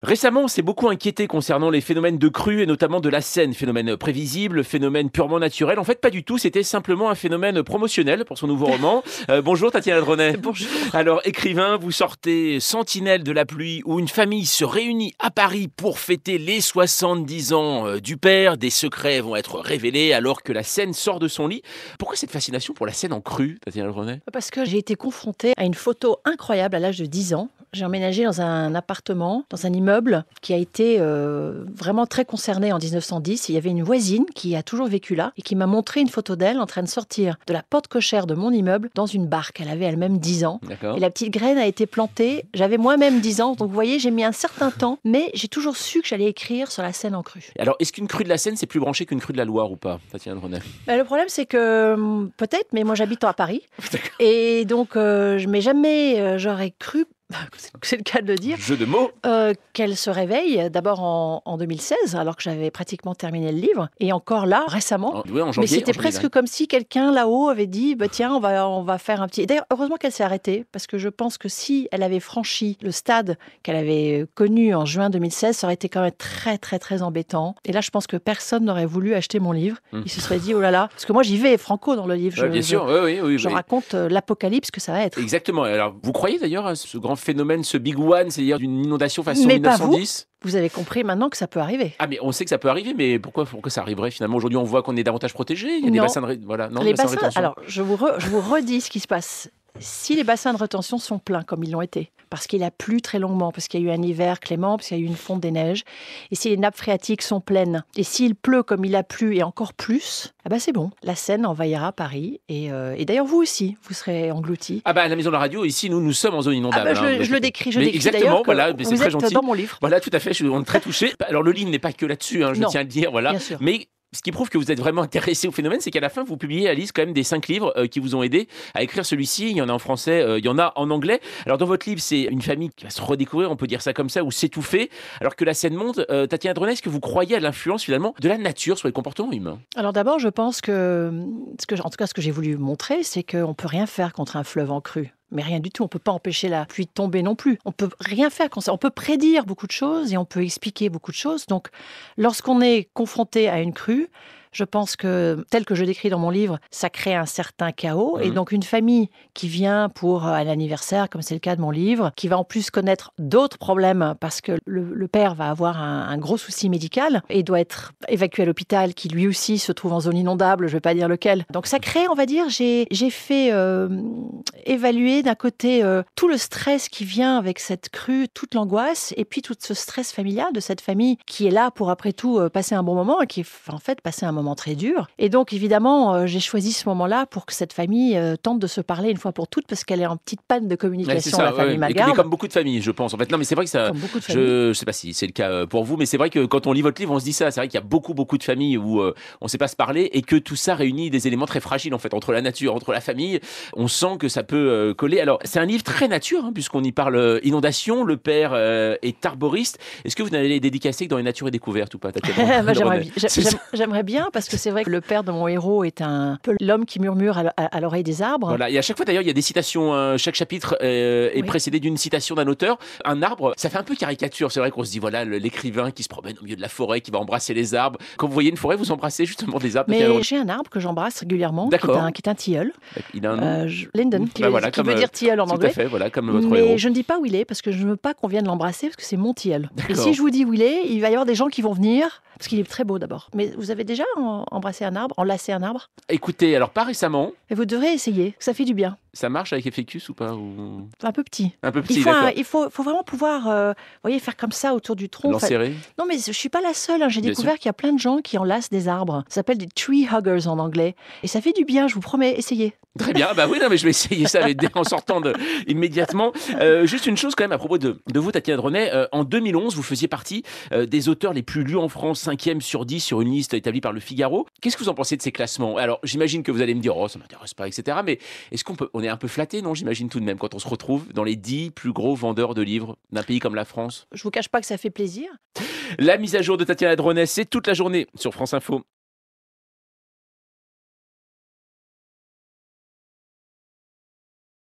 Récemment, on s'est beaucoup inquiété concernant les phénomènes de crue et notamment de la Seine. Phénomène prévisible, phénomène purement naturel. En fait, pas du tout. C'était simplement un phénomène promotionnel pour son nouveau roman. Bonjour Tatiana Dronet. Bonjour. Alors, écrivain, vous sortez Sentinelle de la pluie où une famille se réunit à Paris pour fêter les 70 ans du père. Des secrets vont être révélés alors que la Seine sort de son lit. Pourquoi cette fascination pour la Seine en crue, Tatiana Dronet? Parce que j'ai été confrontée à une photo incroyable à l'âge de 10 ans. J'ai emménagé dans un appartement, dans un immeuble qui a été vraiment très concerné en 1910. Il y avait une voisine qui a toujours vécu là et qui m'a montré une photo d'elle en train de sortir de la porte cochère de mon immeuble dans une barque. Elle avait elle-même 10 ans. D'accord. Et la petite graine a été plantée. J'avais moi-même 10 ans. Donc vous voyez, j'ai mis un certain temps, mais j'ai toujours su que j'allais écrire sur la Seine en crue. Alors, est-ce qu'une crue de la Seine, c'est plus branché qu'une crue de la Loire ou pas, Tatiana Dronet? Le problème, c'est que peut-être, mais moi j'habite à Paris. Et donc, mais jamais j'aurais cru, c'est le cas de le dire, Jeu de mots. qu'elle se réveille d'abord en 2016, alors que j'avais pratiquement terminé le livre, et encore là, récemment. Oui, en janvier. Mais c'était en janvier, presque comme si quelqu'un là-haut avait dit bah, tiens, on va faire un petit. Et d'ailleurs, heureusement qu'elle s'est arrêtée, parce que je pense que si elle avait franchi le stade qu'elle avait connu en juin 2016, ça aurait été quand même très, très, très embêtant. Et là, je pense que personne n'aurait voulu acheter mon livre. Il se serait dit oh là là, parce que moi j'y vais franco dans le livre. Ouais, bien sûr, oui. Je raconte l'apocalypse que ça va être. Exactement. Alors, vous croyez d'ailleurs à ce grand phénomène, ce Big One, c'est-à-dire d'une inondation façon Mais pas vous. 1910? Vous avez compris maintenant que ça peut arriver. Ah, mais on sait que ça peut arriver, mais pourquoi ça arriverait finalement? Aujourd'hui, on voit qu'on est davantage protégé. Il y a des Non. bassins de voilà, non, Les bassins de bassins, rétention. alors je vous redis ce qui se passe. Si les bassins de rétention sont pleins, comme ils l'ont été, parce qu'il a plu très longuement, parce qu'il y a eu un hiver clément, parce qu'il y a eu une fonte des neiges, et si les nappes phréatiques sont pleines, et s'il pleut comme il a plu et encore plus, ah ben c'est bon, la Seine envahira Paris, et d'ailleurs vous aussi, vous serez engloutis. Ah bah à la maison de la radio, ici, nous sommes en zone inondable. Je le décris, Mais exactement, d'ailleurs que voilà, mais c'est vous très êtes gentil. dans mon livre. Voilà, tout à fait, on est très touchés. Alors le livre n'est pas que là-dessus, je Non, tiens à le dire, voilà. bien sûr. Mais ce qui prouve que vous êtes vraiment intéressé au phénomène, c'est qu'à la fin, vous publiez, Alice, quand même des 5 livres qui vous ont aidé à écrire celui-ci. Il y en a en français, il y en a en anglais. Alors dans votre livre, c'est une famille qui va se redécouvrir, on peut dire ça comme ça, ou s'étouffer, alors que la Seine monte. Tatiana Dronet, est-ce que vous croyez à l'influence finalement de la nature sur les comportements humains? Alors d'abord, je pense que, en tout cas, ce que j'ai voulu montrer, c'est qu'on ne peut rien faire contre un fleuve en crue. Mais rien du tout, on ne peut pas empêcher la pluie de tomber non plus. On peut rien faire contre ça. On peut prédire beaucoup de choses et on peut expliquer beaucoup de choses. Donc, lorsqu'on est confronté à une crue, je pense que, tel que je décris dans mon livre, ça crée un certain chaos. Et donc, une famille qui vient pour un anniversaire, comme c'est le cas de mon livre, qui va en plus connaître d'autres problèmes parce que le père va avoir un gros souci médical et doit être évacué à l'hôpital, qui lui aussi se trouve en zone inondable, je ne vais pas dire lequel. Donc, ça crée, on va dire, j'ai fait évaluer d'un côté tout le stress qui vient avec cette crue, toute l'angoisse, et puis tout ce stress familial de cette famille qui est là pour, après tout, passer un bon moment et qui est en fait passer un moment très dur. Et donc, évidemment, j'ai choisi ce moment-là pour que cette famille tente de se parler une fois pour toutes parce qu'elle est en petite panne de communication, la famille Malgarde. Mais comme beaucoup de familles, je pense. En fait, non, mais c'est vrai que ça. Comme beaucoup de familles. Je sais pas si c'est le cas pour vous, mais c'est vrai que quand on lit votre livre, on se dit ça. C'est vrai qu'il y a beaucoup de familles où on ne sait pas se parler et que tout ça réunit des éléments très fragiles en fait entre la nature, entre la famille. On sent que ça peut coller. Alors, c'est un livre très nature puisqu'on y parle inondation. Le père est arboriste. Est-ce que vous n'allez les dédicacer que dans les natures et découvertes ou pas, Tatiana? J'aimerais bien parce que c'est vrai que le père de mon héros est un peu l'homme qui murmure à l'oreille des arbres. Voilà, et à chaque fois d'ailleurs il y a des citations, chaque chapitre est précédé d'une citation d'un auteur. Un arbre, ça fait un peu caricature, c'est vrai qu'on se dit voilà l'écrivain qui se promène au milieu de la forêt, qui va embrasser les arbres. Quand vous voyez une forêt, vous embrassez justement des arbres. Mais j'ai un arbre que j'embrasse régulièrement, qui est un tilleul. Il a un nom. Linden, qui veut dire tilleul en anglais. Tout à fait, voilà, comme votre mais héros. je ne dis pas où il est parce que je ne veux pas qu'on vienne l'embrasser parce que c'est mon tilleul. Et D'accord. si je vous dis où il est, il va y avoir des gens qui vont venir parce qu'il est très beau d'abord. Mais vous avez déjà embrassé un arbre, enlacé un arbre? Écoutez, alors pas récemment, Et vous devrez essayer, ça fait du bien. ça marche avec Effectus ou pas ou... Un peu petit. Un peu petit, d'accord. Il faut vraiment pouvoir voyez, faire comme ça autour du tronc. L'enserrer. Non, mais je ne suis pas la seule. J'ai Bien découvert qu'il y a plein de gens qui enlacent des arbres. Ça s'appelle des tree huggers en anglais. Et ça fait du bien, je vous promets, essayez. Très bien, bah oui, non, mais je vais essayer ça en sortant immédiatement. Juste une chose quand même à propos de vous, Tatiana Dronet. En 2011, vous faisiez partie des auteurs les plus lus en France, 5e sur 10 sur une liste établie par Le Figaro. Qu'est-ce que vous en pensez de ces classements? Alors, j'imagine que vous allez me dire, oh, ça m'intéresse pas, etc. Mais est-ce on est un peu flatté, non? J'imagine tout de même, quand on se retrouve dans les 10 plus gros vendeurs de livres d'un pays comme la France. Je vous cache pas que ça fait plaisir. La mise à jour de Tatiana Dronet, c'est toute la journée sur France Info.